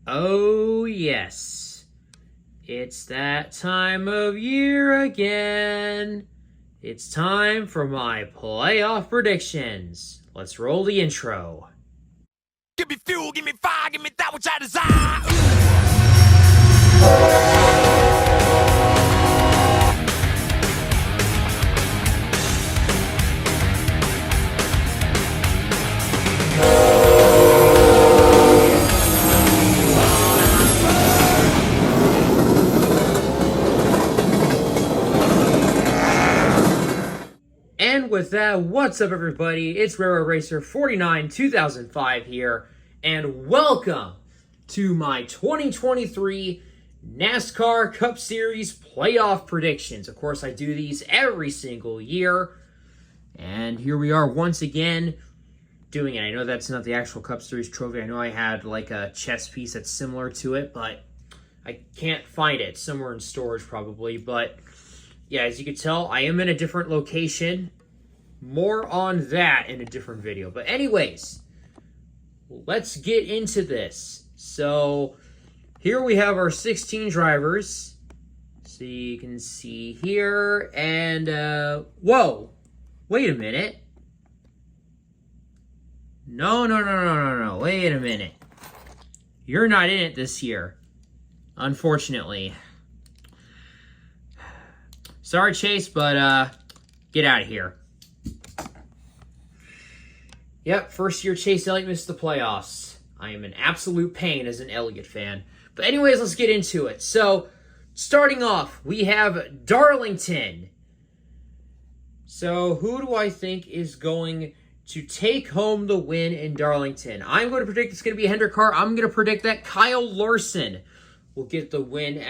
Oh, yes. It's that time of year again. It's time for my playoff predictions. Let's roll the intro. Give me fuel, give me fire, give me that which I desire. And with that, what's up, everybody? It's Railroad Racer 49 2005 here, and welcome to my 2023 NASCAR Cup Series playoff predictions. Of course, I do these every single year, and here we are once again doing it. I know that's not the actual Cup Series trophy. I know I had like a chess piece that's similar to it, but I can't find it. Somewhere in storage probably, but yeah, as you can tell, I am in a different location. More on that in a different video. But anyways, let's get into this. So here we have our 16 drivers. So you can see here. And, whoa. Wait a minute. No. Wait a minute. You're not in it this year, unfortunately. Sorry, Chase, but get out of here. Yep, first year Chase Elliott missed the playoffs. I am an absolute pain as an Elliott fan. But anyways, let's get into it. So, starting off, we have Darlington. So, who do I think is going to take home the win in Darlington? I'm going to predict it's going to be Hendrick Hart. I'm going to predict that Kyle Larson will get the win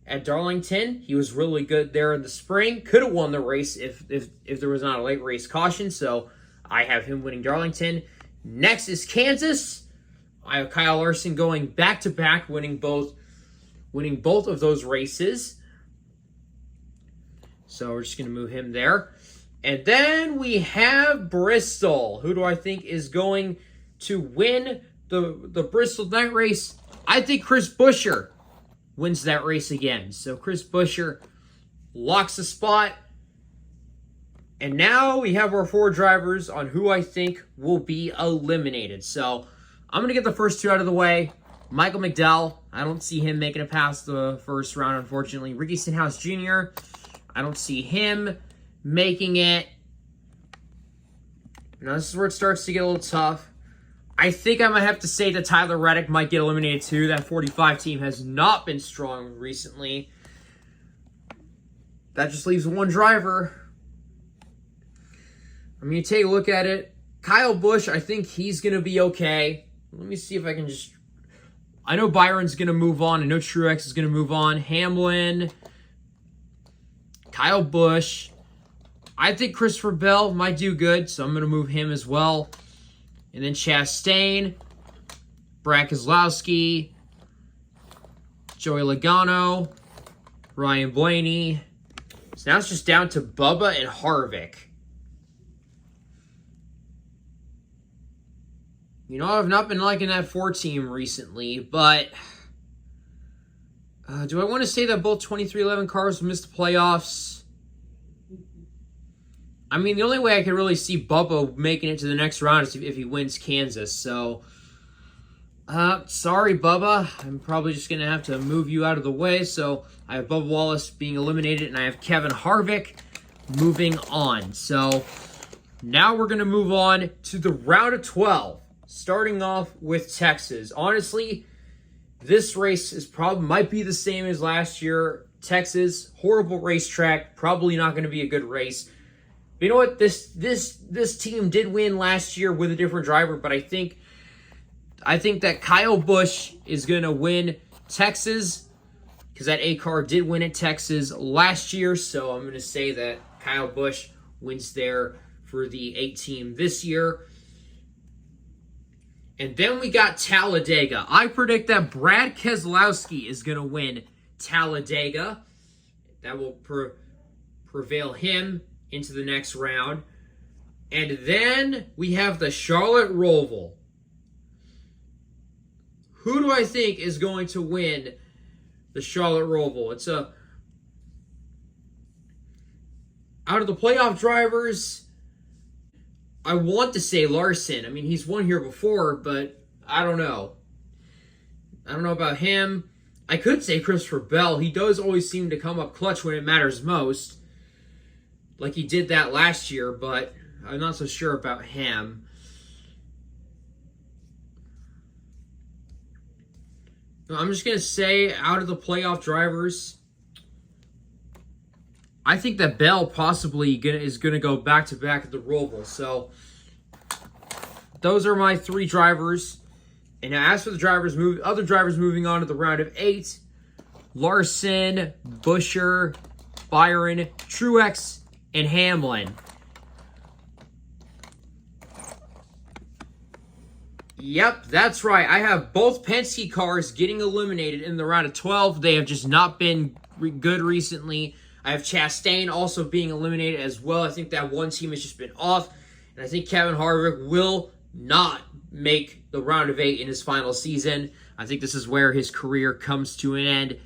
at Darlington. He was really good there in the spring. Could have won the race if there was not a late race caution. So I have him winning Darlington. Next is Kansas. I have Kyle Larson going back-to-back, winning both of those races. So we're just going to move him there. And then we have Bristol. Who do I think is going to win the Bristol night race? I think Chris Buescher wins that race again. So Chris Buescher locks the spot. And now we have our four drivers on who I think will be eliminated. So I'm going to get the first two out of the way. Michael McDowell, I don't see him making it past the first round, unfortunately. Ricky Stenhouse Jr., I don't see him making it. Now this is where it starts to get a little tough. I think I might have to say that Tyler Reddick might get eliminated too. That 45 team has not been strong recently. That just leaves one driver. I mean, you take a look at it. Kyle Busch, I think he's going to be okay. Let me see if I can just... I know Byron's going to move on. I know Truex is going to move on. Hamlin. Kyle Busch. I think Christopher Bell might do good, so I'm going to move him as well. And then Chastain. Brad Keselowski. Joey Logano. Ryan Blaney. So now it's just down to Bubba and Harvick. You know, I've not been liking that 4 team recently, but do I want to say that both 2311 cars will miss the playoffs? I mean, the only way I can really see Bubba making it to the next round is if he wins Kansas. So, sorry, Bubba. I'm probably just going to have to move you out of the way. So, I have Bubba Wallace being eliminated, and I have Kevin Harvick moving on. So, now we're going to move on to the round of 12. Starting off with Texas. Honestly, this race might be the same as last year. Texas, horrible racetrack, probably not going to be a good race. But you know what? This team did win last year with a different driver, but I think that Kyle Busch is going to win Texas because that A car did win at Texas last year. So I'm going to say that Kyle Busch wins there for the 8 team this year. And then we got Talladega. I predict that Brad Keselowski is going to win Talladega. That will prevail him into the next round. And then we have the Charlotte Roval. who do I think is going to win the Charlotte Roval? It's out of the playoff drivers, I want to say Larson. I mean, he's won here before, but I don't know. I don't know about him. I could say Christopher Bell. He does always seem to come up clutch when it matters most, like he did that last year, but I'm not so sure about him. I'm just going to say, out of the playoff drivers, I think that Bell possibly is going to go back-to-back at the Roval. So, those are my 3 drivers. And as for the other drivers moving on to the round of 8, Larson, Buescher, Byron, Truex, and Hamlin. Yep, that's right. I have both Penske cars getting eliminated in the round of 12. They have just not been good recently. I have Chastain also being eliminated as well. I think that one team has just been off. And I think Kevin Harvick will not make the round of 8 in his final season. I think this is where his career comes to an end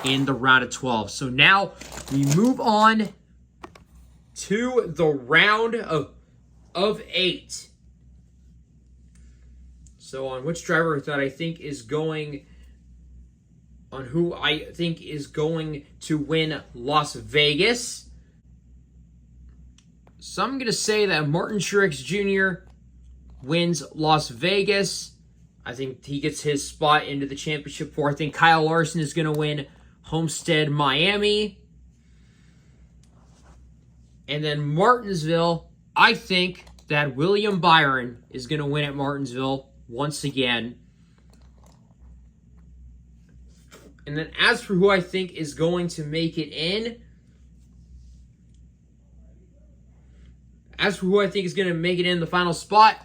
in the round of 12. So now we move on to the round of 8. So on which driver that I think is going, on who I think is going to win Las Vegas. So I'm going to say that Martin Truex Jr. wins Las Vegas. I think he gets his spot into the championship 4. I think Kyle Larson is going to win Homestead, Miami. And then Martinsville, I think that William Byron is going to win at Martinsville once again. And then as for who I think is going to make it in, the final spot,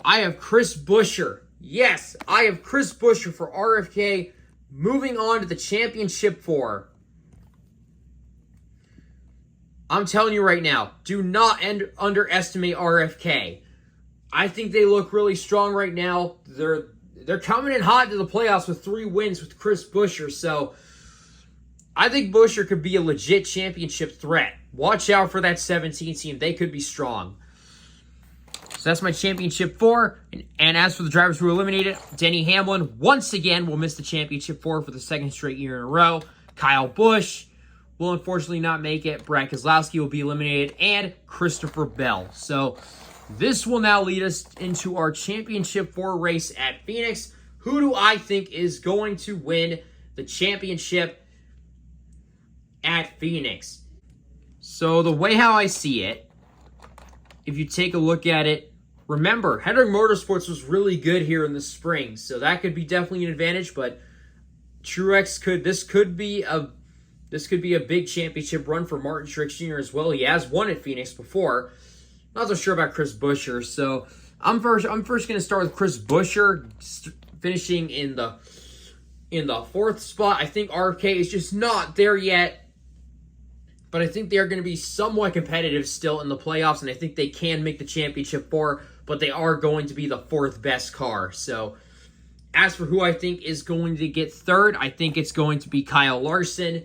I have Chris Buescher. Yes, I have Chris Buescher for RFK moving on to the championship 4. I'm telling you right now, do not underestimate RFK. I think they look really strong right now. They're coming in hot to the playoffs with 3 wins with Chris Buescher. So I think Buescher could be a legit championship threat. Watch out for that 17 team. They could be strong. So that's my championship 4. And as for the drivers who were eliminated, Denny Hamlin once again will miss the championship 4 for the 2nd straight year in a row. Kyle Busch will unfortunately not make it. Brad Keselowski will be eliminated. And Christopher Bell. So this will now lead us into our championship 4 race at Phoenix. Who do I think is going to win the championship at Phoenix? So the way how I see it, if you take a look at it, remember, Hendrick Motorsports was really good here in the spring, so that could be definitely an advantage, but Truex could be a big championship run for Martin Truex Jr. as well. He has won at Phoenix before. Not so sure about Chris Buescher, so I'm first going to start with Chris Buescher finishing in the 4th spot. I think RFK is just not there yet, but I think they are going to be somewhat competitive still in the playoffs, and I think they can make the championship 4, but they are going to be the 4th best car. So as for who I think is going to get 3rd, I think it's going to be Kyle Larson.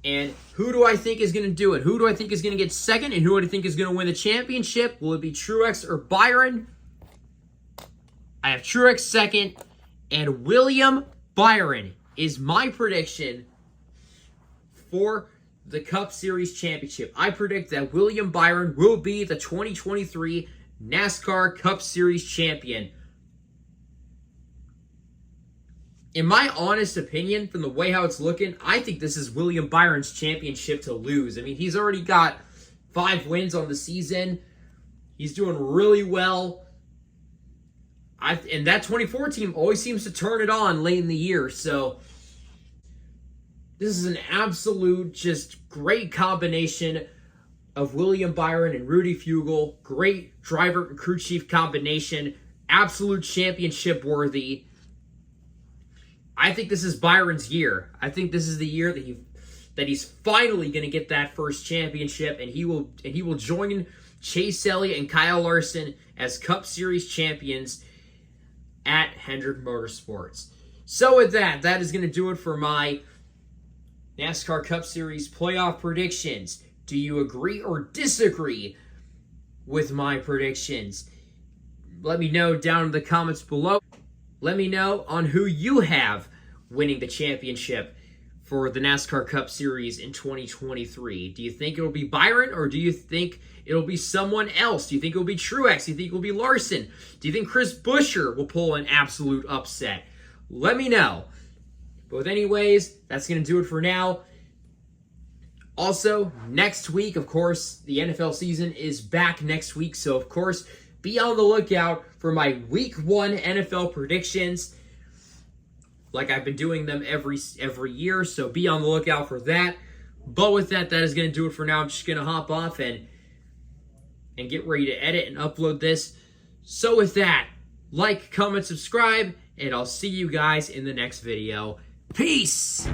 And who do I think is going to do it? Who do I think is going to get 2nd? And who do I think is going to win the championship? Will it be Truex or Byron? I have Truex 2nd. And William Byron is my prediction for the Cup Series Championship. I predict that William Byron will be the 2023 NASCAR Cup Series champion. In my honest opinion, from the way how it's looking, I think this is William Byron's championship to lose. I mean, he's already got 5 wins on the season. He's doing really well. And that 24 team always seems to turn it on late in the year. So this is an absolute just great combination of William Byron and Rudy Fugle. Great driver and crew chief combination. Absolute championship worthy. I think this is Byron's year. I think this is the year that he's finally going to get that first championship, and he will join Chase Elliott and Kyle Larson as Cup Series champions at Hendrick Motorsports. So with that, that is going to do it for my NASCAR Cup Series playoff predictions. Do you agree or disagree with my predictions? Let me know down in the comments below. Let me know on who you have winning the championship for the NASCAR Cup Series in 2023. Do you think it'll be Byron, or do you think it'll be someone else? Do you think it'll be Truex? Do you think it'll be Larson? Do you think Chris Buescher will pull an absolute upset? Let me know. But anyways, that's going to do it for now. Also, next week, of course, the NFL season is back next week. So, of course, be on the lookout for my Week 1 NFL predictions. Like I've been doing them every year. So be on the lookout for that. But with that, that is going to do it for now. I'm just going to hop off and get ready to edit and upload this. So with that, like, comment, subscribe, and I'll see you guys in the next video. Peace!